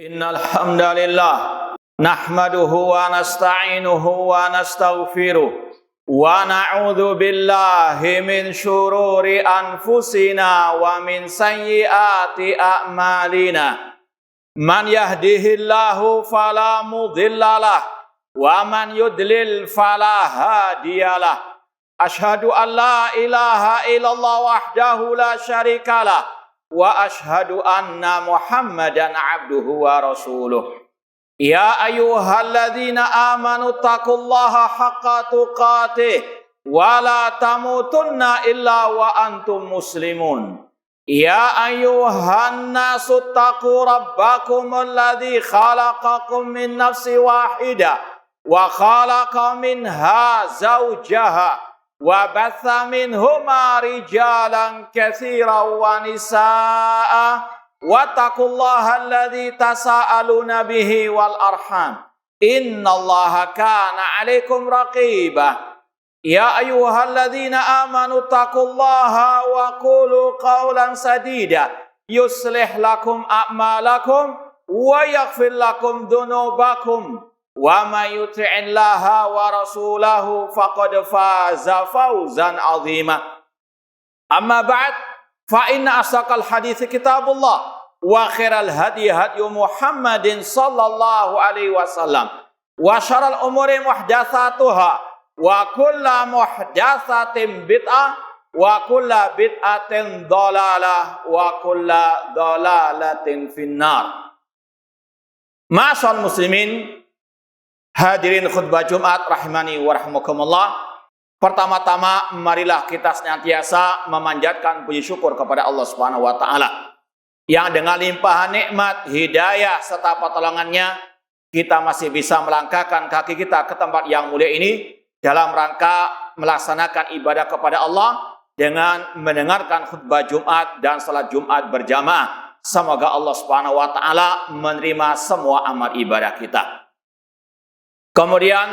Innal hamdalillah nahmaduhu wa nasta'inuhu wa nastaghfiruh wa na'udzu billahi min syururi anfusina wa min sayyiati a'malina. Man yahdihillahu fala mudhillalah wa man yudlil fala hadiyalah. Asyhadu an la ilaha illallah wahdahu la syarikalah wa asyhadu anna Muhammadan abduhu wa rasuluh. Ya ayyuhalladzina amanu taqullaha haqqa tuqatih wa la tamutunna illa wa antum muslimun. Ya ayyuhan nasu taqu rabbakum alladzi khalaqakum min nafsin wahidah wa khalaqa minha zawjaha wa batha minhuma rijalan katsiran wa nisaa wattaqullaha alladzi tasaaluna bihi wal arham innallaha kana 'alaikum raqiba. Ya ayyuhalladzina amanu taqullaha wa qulu qawlan sadida yuslih lakum a'malakum wa yaghfir lakum dhunubakum wa may yuti'illaha wa rasulahu faqad faza fawzan 'azima. Amma ba'd, fa inna asdaqal hadits kitabullah wa khairal hadi hadi Muhammadin sallallahu alaihi wasallam wa syarrul umuri muhdatsatuhা wa kullu muhdatsatin bid'ah wa kullu bid'atin dhalalah wa kullu dhalalatin finnar. Ma'asyiral muslimin, hadirin khutbah Jumat rahimani wa rahmakumullah. Pertama-tama marilah kita senantiasa memanjatkan puji syukur kepada Allah Subhanahu wa taala yang dengan limpahan nikmat, hidayah serta pertolongannya kita masih bisa melangkahkan kaki kita ke tempat yang mulia ini dalam rangka melaksanakan ibadah kepada Allah dengan mendengarkan khutbah Jumat dan salat Jumat berjamaah. Semoga Allah Subhanahu wa taala menerima semua amal ibadah kita. Kemudian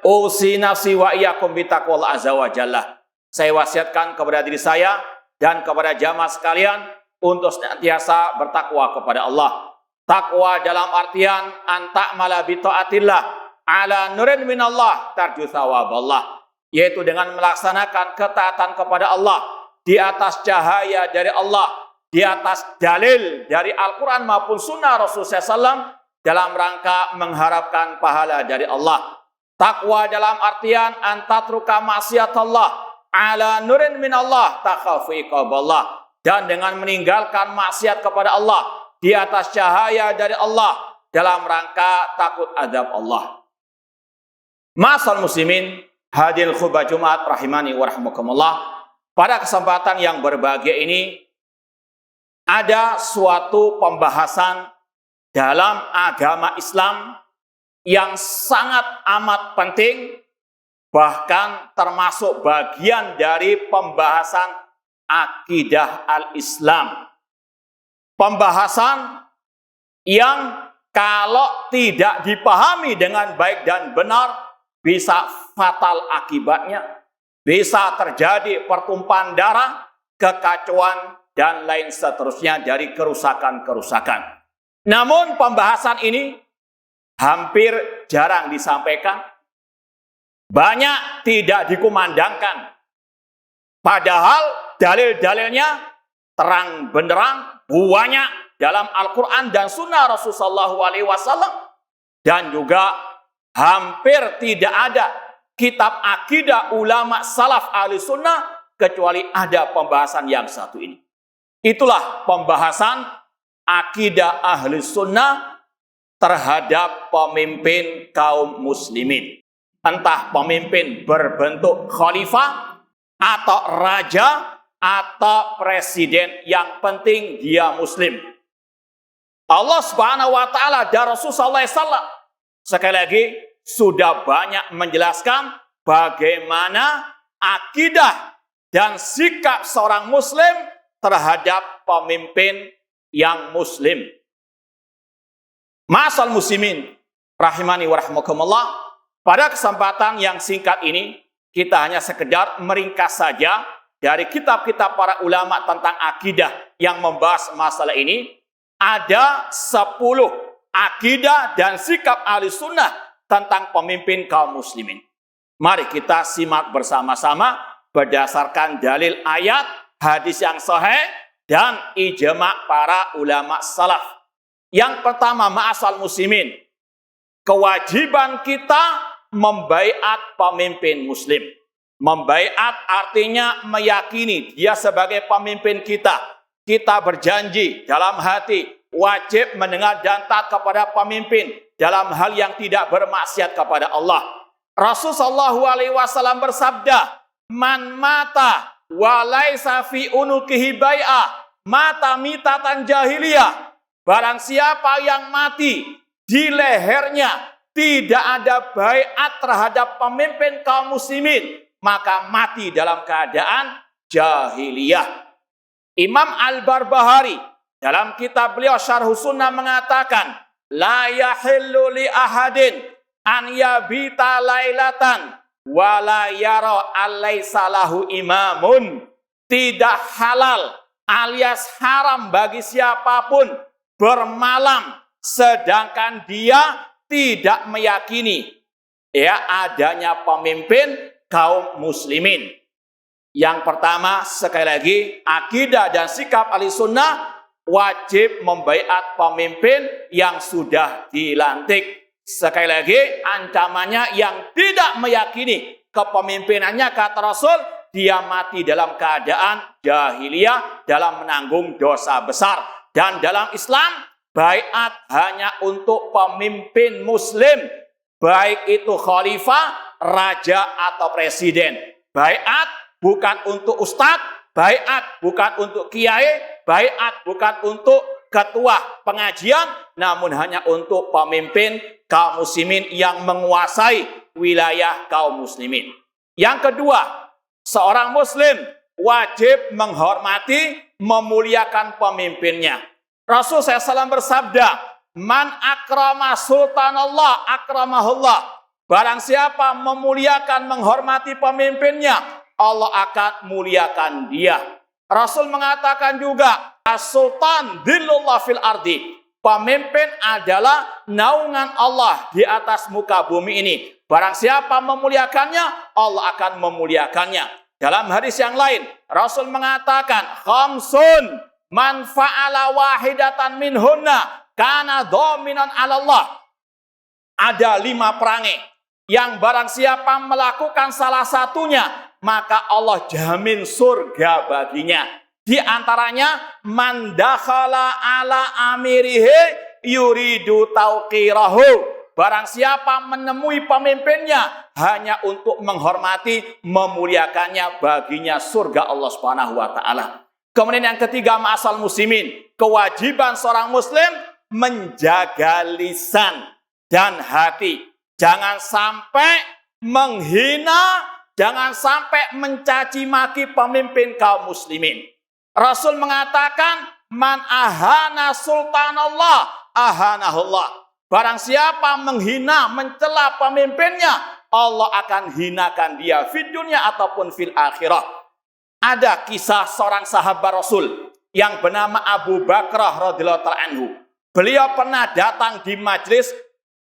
usi nafsi wa iyyakum bittaqwallah azza wa jalla. Saya wasiatkan kepada diri saya dan kepada jamaah sekalian untuk senantiasa bertakwa kepada Allah. Takwa dalam artian anta'mala bi taatillah ala nurin minallah tarju thawaballah, yaitu dengan melaksanakan ketaatan kepada Allah di atas cahaya dari Allah, di atas dalil dari Al-Quran maupun sunnah Rasulullah SAW dalam rangka mengharapkan pahala dari Allah. Takwa dalam artian antatruka maksiatallah ala nurin minallah takhafu iqaballah, dan dengan meninggalkan maksiat kepada Allah di atas cahaya dari Allah dalam rangka takut azab Allah. Ma'asyiral muslimin, hadirin khutbah Jumat rahimani wa rahmakumullah. Pada kesempatan yang berbahagia ini ada suatu pembahasan dalam agama Islam yang sangat amat penting, bahkan termasuk bagian dari pembahasan akidah al-Islam. Pembahasan yang kalau tidak dipahami dengan baik dan benar bisa fatal akibatnya, bisa terjadi pertumpahan darah, kekacauan, dan lain seterusnya dari kerusakan-kerusakan. Namun pembahasan ini hampir jarang disampaikan, banyak tidak dikumandangkan. Padahal dalil-dalilnya terang benderang, banyak dalam Al-Quran dan Sunnah Rasulullah SAW, dan juga hampir tidak ada kitab akidah ulama salaf ahli sunnah kecuali ada pembahasan yang satu ini. Itulah pembahasan akidah ahli sunnah terhadap pemimpin kaum muslimin. Entah pemimpin berbentuk khalifah atau raja atau presiden, yang penting dia muslim. Allah Subhanahu wa taala dan Rasulullah SAW sekali lagi sudah banyak menjelaskan bagaimana akidah dan sikap seorang muslim terhadap pemimpin yang muslim. Ma'asyiral muslimin rahimani wa rahmakumullah. Pada kesempatan yang singkat ini kita hanya sekedar meringkas saja dari kitab-kitab para ulama tentang akidah yang membahas masalah ini. Ada 10 akidah dan sikap Ahlussunnah tentang pemimpin kaum muslimin. Mari kita simak bersama-sama berdasarkan dalil ayat, hadis yang sahih, dan ijma' para ulama salaf. Yang pertama, ma'asal muslimin, kewajiban kita membaiat pemimpin muslim. Membaiat artinya meyakini dia sebagai pemimpin kita. Kita berjanji dalam hati wajib mendengar dan taat kepada pemimpin dalam hal yang tidak bermaksiat kepada Allah. Rasulullah SAW bersabda, "Man mata wa laisa fi unukihi bai'ah, mata mitatan jahiliyah." Barang siapa yang mati di lehernya tidak ada baiat terhadap pemimpin kaum muslimin, maka mati dalam keadaan jahiliyah. Imam Al-Barbahari dalam kitab beliau Syarhus Sunnah mengatakan, "La yahillu li ahadin an yabita lailatan wa la yara alaysa lahu imamun." Tidak halal alias haram bagi siapapun bermalam sedangkan dia tidak meyakini adanya pemimpin kaum muslimin. Yang pertama, sekali lagi, akidah dan sikap Ahlussunnah wajib membaiat pemimpin yang sudah dilantik. Sekali lagi, ancamannya yang tidak meyakini kepemimpinannya, kata Rasul, dia mati dalam keadaan jahiliyah dalam menanggung dosa besar. Dan dalam Islam, baiat hanya untuk pemimpin muslim, baik itu khalifah, raja atau presiden. Baiat bukan untuk ustadz, baiat bukan untuk kiai, baiat bukan untuk ketua pengajian, namun hanya untuk pemimpin kaum muslimin yang menguasai wilayah kaum muslimin. Yang kedua, seorang muslim wajib menghormati, memuliakan pemimpinnya. Rasul SAW bersabda, "Man akrama sultanallah akramahullah." Barang siapa memuliakan, menghormati pemimpinnya, Allah akan muliakan dia. Rasul mengatakan juga, "As-sultan dhillullah fil ardi." Pemimpin adalah naungan Allah di atas muka bumi ini. Barang siapa memuliakannya, Allah akan memuliakannya. Dalam hadis yang lain, Rasul mengatakan, "Khamsun man fa'ala wahidatan minhunna kana dhaminan 'ala Allah." Ada 5 perangai yang barang siapa melakukan salah satunya, maka Allah jamin surga baginya. Di antaranya, man dakhala ala amirihi yuridu tauqirahu. Barang siapa menemui pemimpinnya hanya untuk menghormati, memuliakannya, baginya surga Allah Subhanahu wa taala. Kemudian yang ketiga, ma'asal muslimin, kewajiban seorang muslim menjaga lisan dan hati. Jangan sampai menghina, jangan sampai mencaci maki pemimpin kaum muslimin. Rasul mengatakan, "Man ahana sultanallah ahanahullah." Barang siapa menghina, mencela pemimpinnya, Allah akan hinakan dia fid dunya ataupun fil akhirah. Ada kisah seorang sahabat Rasul yang bernama Abu Bakrah radhiyallahu ta'ala anhu. Beliau pernah datang di majelis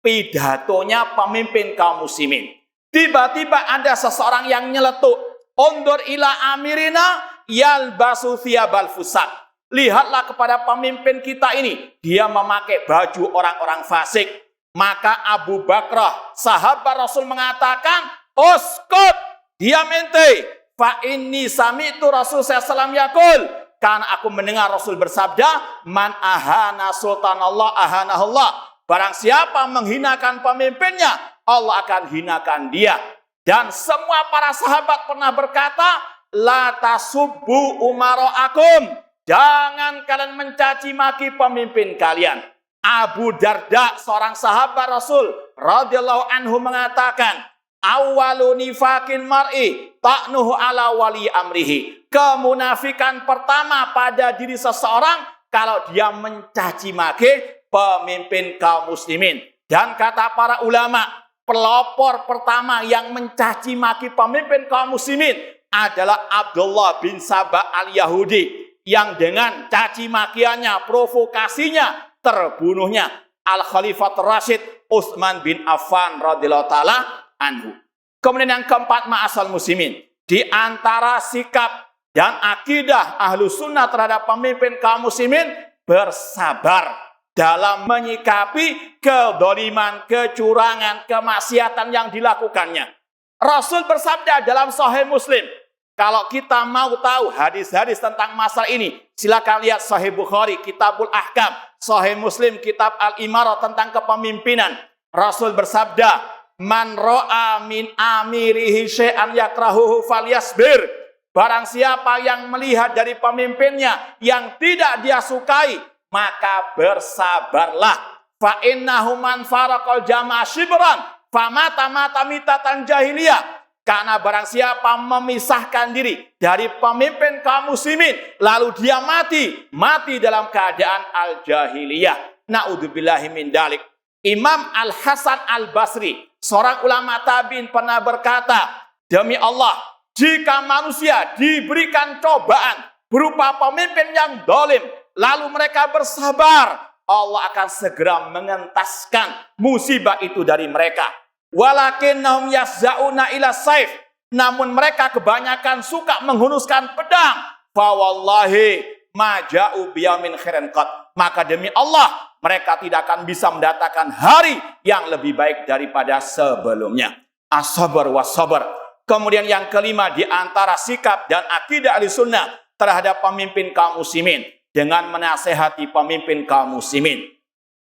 pidatonya pemimpin kaum muslimin. Tiba-tiba ada seseorang yang nyeletuk, "Undur ila amirina yalbasu thiyabal fusaq." Lihatlah kepada pemimpin kita ini, dia memakai baju orang-orang fasik. Maka Abu Bakrah, sahabat Rasul mengatakan, "Uskut, diam ente. Fa inni sami'tu Rasul sallallahu yaqul." Karena aku mendengar Rasul bersabda, "Man ahana sultanallah ahanahullah." Barang siapa menghinakan pemimpinnya, Allah akan hinakan dia. Dan semua para sahabat pernah berkata, "La tasubbu umara'akum." Jangan kalian mencaci maki pemimpin kalian. Abu Darda, seorang sahabat Rasul radhiyallahu anhu mengatakan, "Awwalu nifakin mar'i ta'nuhu ala wali amrihi." Kemunafikan pertama pada diri seseorang kalau dia mencaci maki pemimpin kaum muslimin. Dan kata para ulama, pelopor pertama yang mencaci maki pemimpin kaum muslimin adalah Abdullah bin Sabah al-Yahudi, yang dengan caci makiannya, provokasinya, terbunuhnya. Al-Khalifah Rasyid Utsman bin Affan radhiyallahu taala anhu. Kemudian yang keempat, ma'asal muslimin, di antara sikap dan akidah Ahlus Sunnah terhadap pemimpin kaum muslimin, bersabar dalam menyikapi kedoliman, kecurangan, kemaksiatan yang dilakukannya. Rasul bersabda dalam Sahih Muslim, kalau kita mau tahu hadis-hadis tentang masalah ini, silakan lihat Sahih Bukhari, Kitabul Ahkam, Sahih Muslim, Kitab Al-Imarah tentang kepemimpinan. Rasul bersabda, man ro'a min amirihi syai'an yakrahuhu falyasbir. Barang siapa yang melihat dari pemimpinnya yang tidak dia sukai, maka bersabarlah. Fa innahu man faraqal jama'a shibran famata mitatan jahiliyah. Karena barang siapa memisahkan diri dari pemimpin kaum muslimin, lalu dia mati dalam keadaan al-jahiliyah. Na'udzubillahi min dalik. Imam Al-Hasan Al-Basri, seorang ulama tabi'in, pernah berkata, demi Allah, jika manusia diberikan cobaan berupa pemimpin yang zalim, lalu mereka bersabar, Allah akan segera mengentaskan musibah itu dari mereka. Walakinnahum yasja'una ila saif, namun mereka kebanyakan suka menghunuskan pedang. Fa wallahi ma ja'u biyamin khairin qat. Maka demi Allah, mereka tidak akan bisa mendatangkan hari yang lebih baik daripada sebelumnya. As-sabar was-sabar. Kemudian yang kelima, di antara sikap dan akidah Ahlussunnah terhadap pemimpin kaum muslimin, dengan menasehati pemimpin kaum muslimin.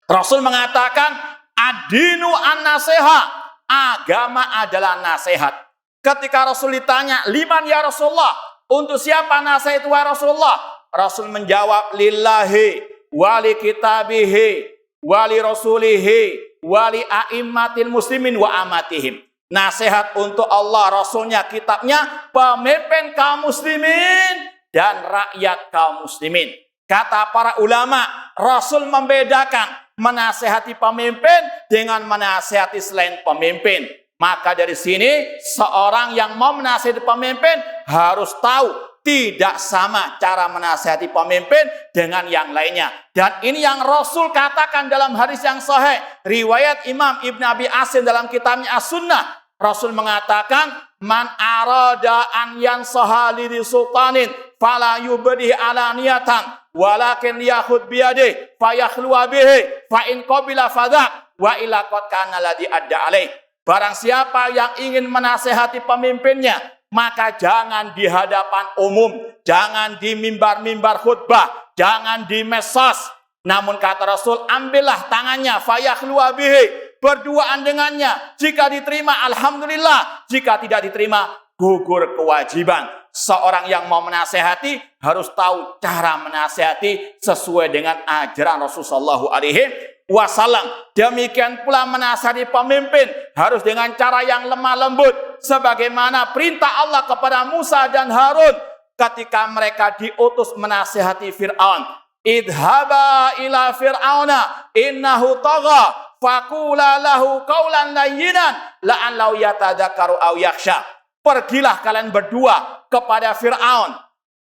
Rasul mengatakan, ad-dinu an-nasiha, agama adalah nasihat. Ketika Rasul ditanya, liman ya Rasulullah, untuk siapa nasihat itu ya Rasulullah? Rasul menjawab, lillahi, wali kitabihi, wali rasulihi, wali a'immatil muslimin wa amatihim. Nasihat untuk Allah, Rasulnya, kitabnya, pemimpin kaum muslimin, dan rakyat kaum muslimin. Kata para ulama, Rasul membedakan menasehati pemimpin dengan menasehati selain pemimpin. Maka dari sini, seorang yang mau menasehati pemimpin harus tahu tidak sama cara menasehati pemimpin dengan yang lainnya. Dan ini yang Rasul katakan dalam hadis yang sahih, riwayat Imam Ibn Abi Asim dalam kitabnya As-Sunnah. Rasul mengatakan, man arada an yansaha li sultanin fala yubdi alaniyatan walakin yakhud biyadihi fayakhluwa bihi fa in qabila fadha wa ila qad kana ladhi adda alaih. Barang siapa yang ingin menasehati pemimpinnya, maka jangan di hadapan umum, jangan di mimbar-mimbar khutbah, jangan di medsos. Namun kata Rasul, ambillah tangannya, fayakhluwa bihi, berduaan dengannya. Jika diterima, alhamdulillah. Jika tidak diterima, gugur kewajiban. Seorang yang mau menasehati harus tahu cara menasehati sesuai dengan ajaran Rasulullah SAW. Demikian pula menasehati pemimpin harus dengan cara yang lemah lembut, sebagaimana perintah Allah kepada Musa dan Harun ketika mereka diutus menasehati Fir'aun. Idhaba ila fir'auna innahu tagha faqula lahu qawlan layyinan la'allahu yatadzakkaru aw yakhsha. Pergilah kalian berdua kepada Fir'aun,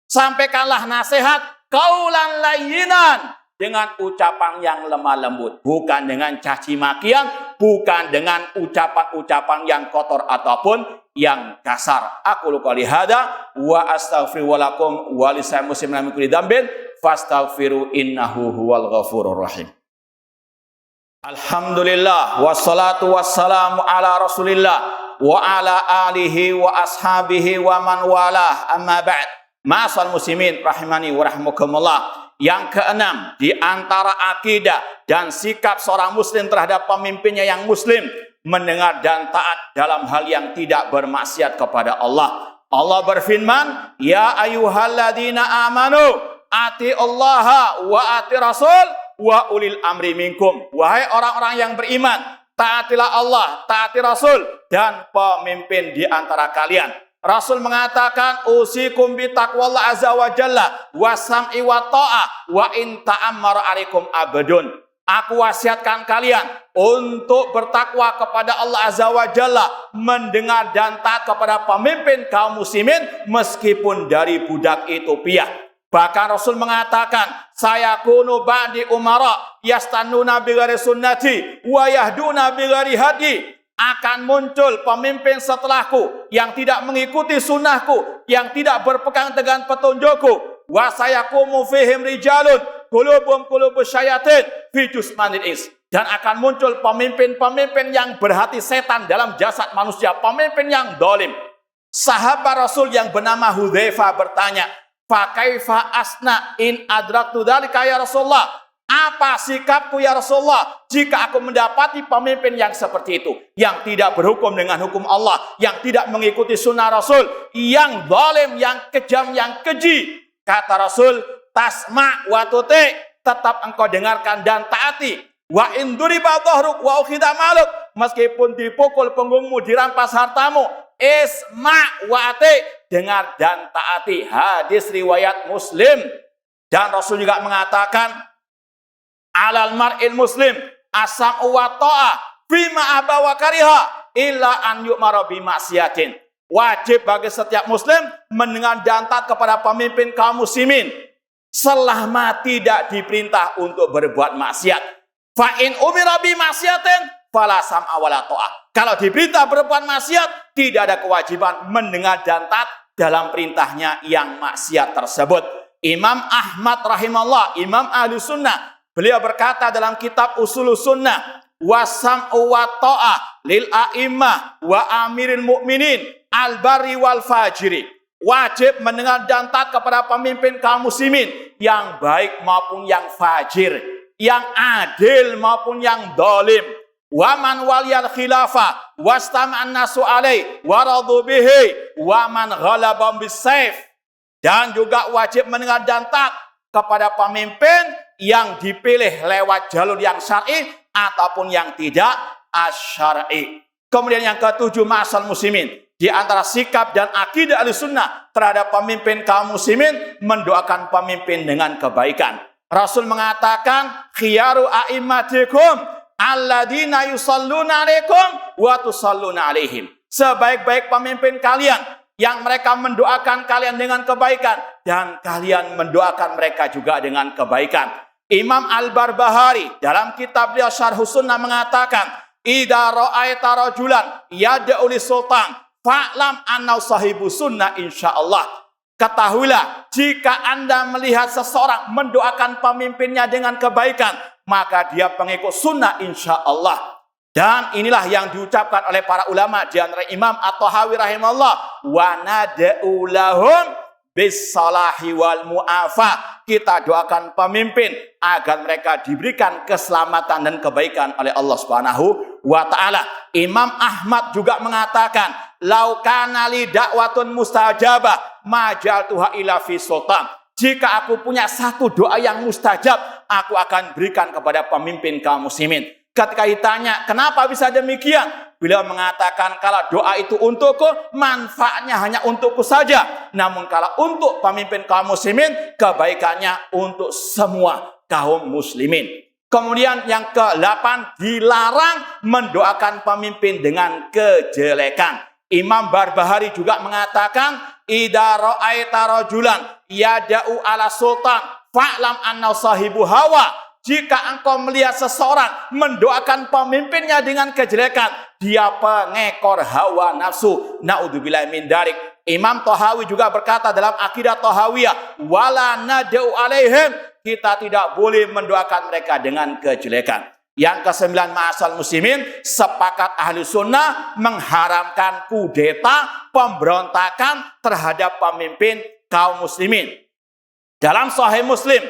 sampaikanlah nasihat qawlan layyinan, dengan ucapan yang lemah lembut, bukan dengan caci makian, bukan dengan ucapan-ucapan yang kotor ataupun yang kasar. Aku qouli hada wa astaghfiru lakum wa lisa'il muslimin min kulli dzambin fastaghfiru innahu huwal ghafurur rahim. Alhamdulillah wassalatu wassalamu ala Rasulillah wa ala alihi wa ashabihi wa man walah, amma ba'd. Ma'asal muslimin rahimani wa rahmukumullah. Yang keenam, di antara akidah dan sikap seorang muslim terhadap pemimpinnya yang muslim, mendengar dan taat dalam hal yang tidak bermaksiat kepada Allah. Allah berfirman, ya ayyuhalladzina amanu atiullaha wa ati rasul wa ulil amri minkum. Wahai orang-orang yang beriman, taatilah Allah, taati Rasul dan pemimpin di antara kalian. Rasul mengatakan, usikum bi taqwallah azza wa jalla wa sam'i wa ta'ah wa in ta'ammara alaikum abdun. Aku wasiatkan kalian untuk bertakwa kepada Allah azza wa jalla, mendengar dan taat kepada pemimpin kaum muslimin meskipun dari budak itu piah. Bahkan Rasul mengatakan, saya kunu ba'di umara yastannuna bighairi sunnati wa yahduna bighairi hadi. Akan muncul pemimpin setelahku yang tidak mengikuti sunnahku, yang tidak berpegang dengan petunjukku. Wa sayaqumu fihim rijalun qulubum qulubus syayatin fi jusmanil ins. Dan akan muncul pemimpin-pemimpin yang berhati setan dalam jasad manusia, pemimpin yang dolim. Sahabat Rasul yang bernama Hudzaifah bertanya, fa kaifa asna in adraktu dzalika ya Rasulullah? Apa sikapku ya Rasulullah jika aku mendapati pemimpin yang seperti itu, yang tidak berhukum dengan hukum Allah, yang tidak mengikuti sunnah Rasul, yang zalim, yang kejam, yang keji? Kata Rasul, tasma' wa tuti', tetap engkau dengarkan dan taati. Wa in duriba dhahruk wa ukhidha maluk, meskipun dipukul punggungmu, dirampas hartamu, isma' wa ati', dengar dan taati. Hadis riwayat Muslim. Dan Rasul juga mengatakan, alal mar'il muslim asam wa ta'ah fima aba wa kariha illa an yu'mara bi maksiatin. Wajib bagi setiap muslim mendengar dan taat kepada pemimpin kaum muslimin selama tidak diperintah untuk berbuat maksiat. Fa in umira bi maksiatin fala sam'a wala ta'ah. Kalau diperintah berbuat maksiat, tidak ada kewajiban mendengar dan taat dalam perintahnya yang maksiat tersebut. Imam Ahmad rahimahullah, Imam Ahlu Sunnah, beliau berkata dalam kitab Usulus Sunnah, wasam'u wa ta'ah lil a'immah wa amiril mu'minin al-barri wal fajiri. Wajib mendengar dan taat kepada pemimpin kaum muslimin yang baik maupun yang fajir, yang adil maupun yang dolim. Wa man waliyal khilafah wastama'an nasu alaih wa radu bihi wa man ghalabam bisayf. Dan juga wajib mendengar dan taat kepada pemimpin yang dipilih lewat jalur yang syar'i ataupun yang tidak asyar'i. Kemudian yang ketujuh, ma'asal muslimin, di antara sikap dan akidah Ahlussunnah terhadap pemimpin kaum muslimin, mendoakan pemimpin dengan kebaikan. Rasul mengatakan, khiyaru a'immatikum alladzina yusalluna alaikum wa tusalluna alaihim. Sebaik-baik pemimpin kalian yang mereka mendoakan kalian dengan kebaikan dan kalian mendoakan mereka juga dengan kebaikan. Imam Al-Barbahari dalam kitab beliau Syarhus Sunnah mengatakan, idza ra'aita rajulan yad'u lis-sultan fa'lam annahu sahibu sunnah insyaallah. Ketahuilah, jika Anda melihat seseorang mendoakan pemimpinnya dengan kebaikan, maka dia pengikut sunnah insyaallah. Dan inilah yang diucapkan oleh para ulama, di antara Imam At-Tahawi rahimahullah, wa nad'u lahum bis-salahi wal mu'afah. Kita doakan pemimpin agar mereka diberikan keselamatan dan kebaikan oleh Allah Subhanahu wa taala. Imam Ahmad juga mengatakan, lau kana li da'watun mustajabah majaltuha ila fi sultan. Jika aku punya satu doa yang mustajab, aku akan berikan kepada pemimpin kaum muslimin. Ketika ditanya, kenapa bisa demikian? Beliau mengatakan, kalau doa itu untukku, manfaatnya hanya untukku saja. Namun kalau untuk pemimpin kaum muslimin, kebaikannya untuk semua kaum muslimin. Kemudian yang ke-8, dilarang mendoakan pemimpin dengan kejelekan. Imam Barbahari juga mengatakan, idza ra'aita rajulan yada'u ala sultan fa'lam annahu sahibu hawa. Jika engkau melihat seseorang mendoakan pemimpinnya dengan kejelekan, dia pengekor hawa nafsu. Na'udzubillahi min dzalik. Imam Tahawi juga berkata dalam akidah Tahawiyah, wala nad'u alaihim, kita tidak boleh mendoakan mereka dengan kejelekan. Yang ke-9, ma'asal muslimin, sepakat ahli sunnah mengharamkan kudeta, pemberontakan terhadap pemimpin kaum muslimin. Dalam Sahih Muslim,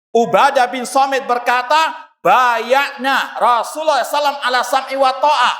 Ubadah bin Samit berkata, bayakna Rasulullah SAW ala sam'i wa ta'ah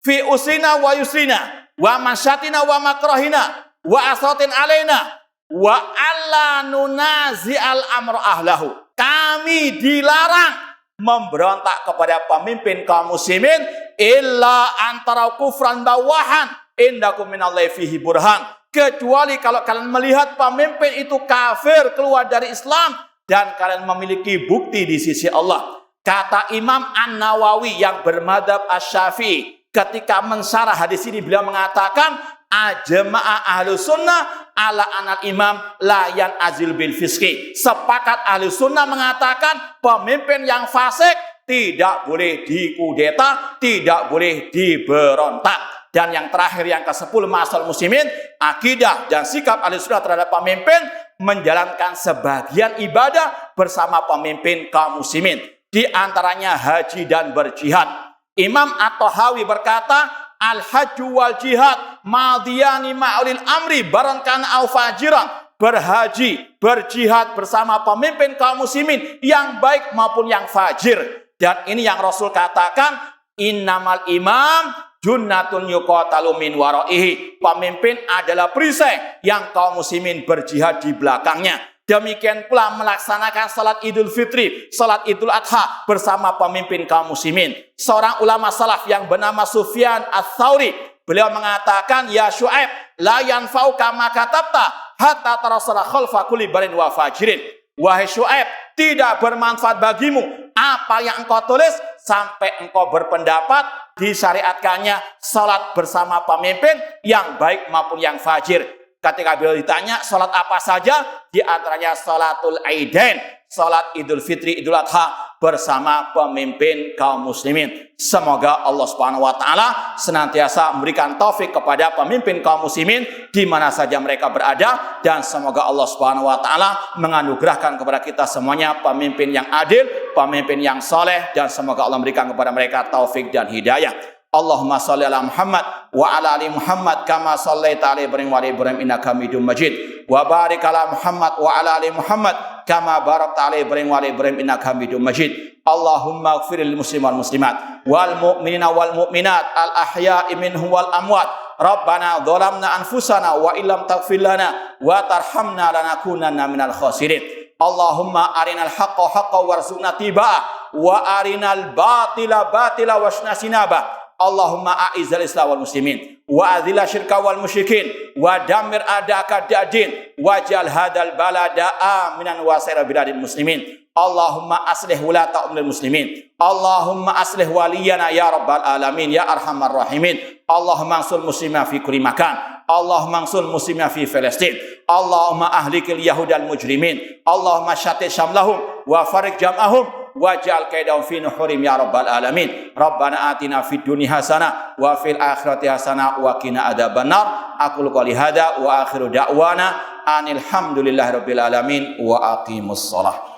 fi usrina wa yusrina wa masyatina wa makrahina wa asratin alaina wa alla nunazi al-amr ahlahu. Kami dilarang memberontak kepada pemimpin kaum muslimin illa antara kufran bawahan indakum minallahi fihi burhan. Kecuali kalau kalian melihat pemimpin itu kafir, keluar dari Islam, dan kalian memiliki bukti di sisi Allah. Kata Imam An-Nawawi yang bermadzhab Asy-Syafi'i, ketika mensyarah hadis ini, beliau mengatakan, ajma'a ahlus sunnah ala anal imam layan azil bil fiski. Sepakat ahlus sunnah mengatakan pemimpin yang fasik tidak boleh dikudeta, tidak boleh diberontak. Dan yang terakhir yang ke-10 ma'asyiral muslimin, akidah dan sikap ahlus sunnah terhadap pemimpin menjalankan sebagian ibadah bersama pemimpin kaum muslimin. Di antaranya haji dan berjihad. Imam At-Tahawi berkata, al-hajju wal jihad madiyani ma'ulil amri barankan au fajiran. Berhaji, berjihad bersama pemimpin kaum muslimin yang baik maupun yang fajir. Dan ini yang Rasul katakan, innamal imam junnatun yuqatalu min waraihi. Pemimpin adalah perisai yang kaum muslimin berjihad di belakangnya. Demikian pula melaksanakan salat Idul Fitri, salat Idul Adha bersama pemimpin kaum muslimin. Seorang ulama salaf yang bernama Sufyan Ats-Tsauri, beliau mengatakan, ya Syu'aib, la yanfa'uka ma katabta hatta tarasala khalfa kulli barin wa fajirin. Wahai Syu'aib, tidak bermanfaat bagimu apa yang engkau tulis sampai engkau berpendapat disyariatkannya salat bersama pemimpin yang baik maupun yang fajir. Ketika beliau ditanya salat apa saja, di antaranya salatul Aidain, salat Idul Fitri, Idul Adha bersama pemimpin kaum muslimin. Semoga Allah Subhanahu wa taala senantiasa memberikan taufik kepada pemimpin kaum muslimin di mana saja mereka berada, dan semoga Allah Subhanahu wa taala menganugerahkan kepada kita semuanya pemimpin yang adil, pemimpin yang soleh, dan semoga Allah memberikan kepada mereka taufik dan hidayah. Allahumma shalli ala Muhammad wa ala ali Muhammad kama shallaita ala Ibrahim wa ala Ibrahim innaka Hamidum Majid, wa barik ala Muhammad wa ala ali Muhammad kama barakta ala Ibrahim wa ala Ibrahim innaka Hamidum Majid. Allahumma ighfir lil muslimin wal muslimat wal mu'minina wal mu'minat al ahya'i minhum wal amwat. Rabbana dhalamna anfusana wa illam taghfir lana wa tarhamna lanakunanna minal khasirin. Allahumma arinal haqqa haqqan warzuqna tibaa wa arinal batila batila wasna sinaba. Allahumma a'izzal islam wal muslimin wa adhila syirka wal musyrikin wa damir adaka dadin waj'al hadal balada aminan wa saira biladil muslimin. Allahumma aslih wulata umril muslimin. Allahumma aslih waliyana ya rabbal alamin ya arhamar rahimin. Allahumma ansur muslimina fi kulli makan. Allahumma ansur muslimina fi Palestin. Allahumma ahlikil yahudal mujrimin. Allahumma syatit syamlahum wa farik jam'ahum waj'al kaidahum fi nuhurim ya rabbal alamin. Rabbana atina fid dunya hasanah wa fil akhirati hasanah wa qina adzabannar. Aqulu qouli hadza wa akhiru da'wana anil hamdulillahi rabbil alamin wa aqimus shalah.